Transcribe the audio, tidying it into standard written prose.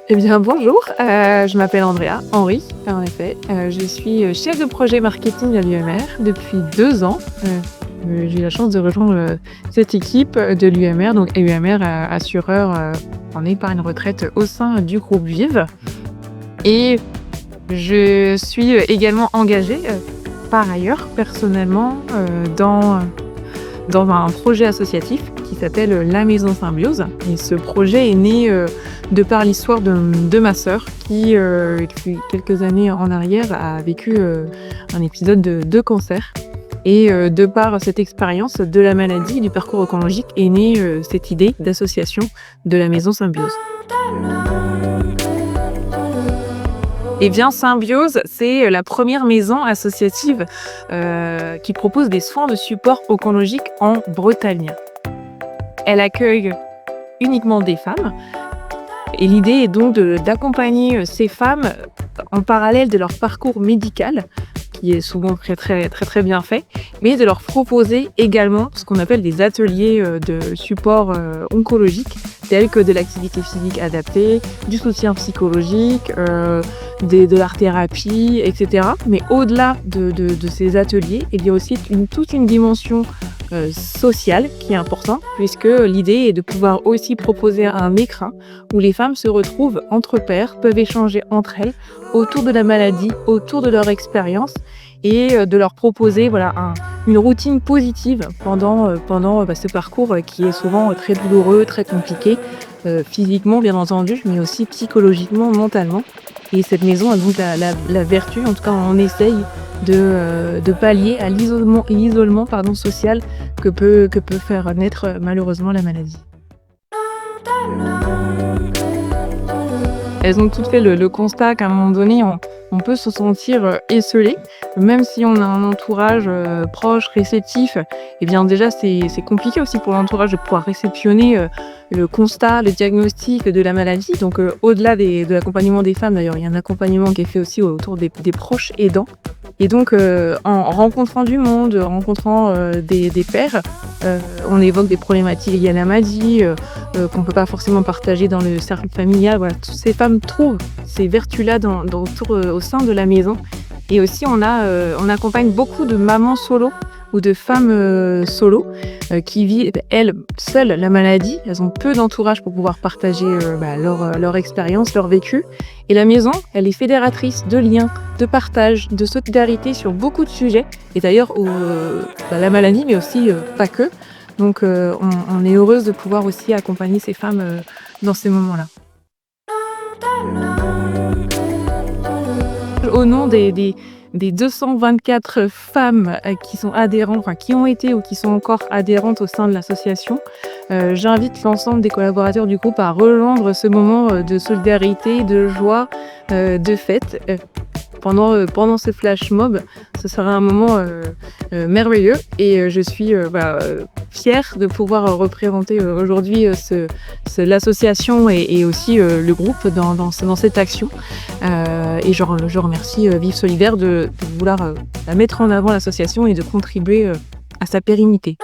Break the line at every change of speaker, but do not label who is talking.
Eh bien, bonjour, je m'appelle Andrea, Henri, en effet. Je suis chef de projet marketing à l'UMR depuis 2 ans. J'ai eu la chance de rejoindre cette équipe de l'UMR, donc UMR, assureur en épargne retraite au sein du groupe Vive. Et je suis également engagée par ailleurs, personnellement, dans un projet associatif qui s'appelle La Maison Symbiose. Et ce projet est né de par l'histoire de ma sœur qui, depuis quelques années en arrière, a vécu un épisode de cancer. Et de par cette expérience de la maladie et du parcours oncologique est née cette idée d'association de La Maison Symbiose. Eh bien, Symbiose, c'est la première maison associative qui propose des soins de support oncologique en Bretagne. Elle accueille uniquement des femmes et l'idée est donc d'accompagner ces femmes en parallèle de leur parcours médical, qui est souvent très bien fait, mais de leur proposer également ce qu'on appelle des ateliers de support oncologique, tels que de l'activité physique adaptée, du soutien psychologique, de l'art-thérapie, etc. Mais au-delà de ces ateliers, il y a aussi toute une dimension sociale qui est importante, puisque l'idée est de pouvoir aussi proposer un écrin où les femmes se retrouvent entre pairs, peuvent échanger entre elles autour de la maladie, autour de leur expérience, et de leur proposer une routine positive pendant ce parcours qui est souvent très douloureux, très compliqué, physiquement bien entendu, mais aussi psychologiquement, mentalement. Et cette maison a donc la vertu, en tout cas on essaye de pallier à l'isolement social que peut faire naître malheureusement la maladie. Elles ont toutes fait le constat qu'à un moment donné, on peut se sentir esseulé, même si on a un entourage proche, réceptif. Et bien déjà, c'est compliqué aussi pour l'entourage de pouvoir réceptionner le constat, le diagnostic de la maladie. Donc au-delà de l'accompagnement des femmes, d'ailleurs, il y a un accompagnement qui est fait aussi autour des proches aidants. Et donc en rencontrant du monde, en rencontrant des pairs, on évoque des problématiques liées à la maladie, qu'on ne peut pas forcément partager dans le cercle familial. Voilà, toutes ces femmes trouvent ces vertus-là au sein de la maison. Et aussi, on accompagne beaucoup de mamans solo ou de femmes solo qui vivent, elles, seules la maladie. Elles ont peu d'entourage pour pouvoir partager leur expérience, leur vécu. Et la maison, elle est fédératrice de liens, de partage, de solidarité sur beaucoup de sujets. Et d'ailleurs, la maladie, mais aussi pas que. Donc, on est heureuse de pouvoir aussi accompagner ces femmes dans ces moments-là. Au nom des 224 femmes qui sont adhérentes, qui ont été ou qui sont encore adhérentes au sein de l'association, j'invite l'ensemble des collaborateurs du groupe à rejoindre ce moment de solidarité, de joie, de fête. Pendant ce flash mob, ce sera un moment merveilleux et je suis fière de pouvoir représenter aujourd'hui l'association et aussi le groupe dans cette action. Et je remercie Vive Solidaire de vouloir mettre en avant l'association et de contribuer à sa pérennité.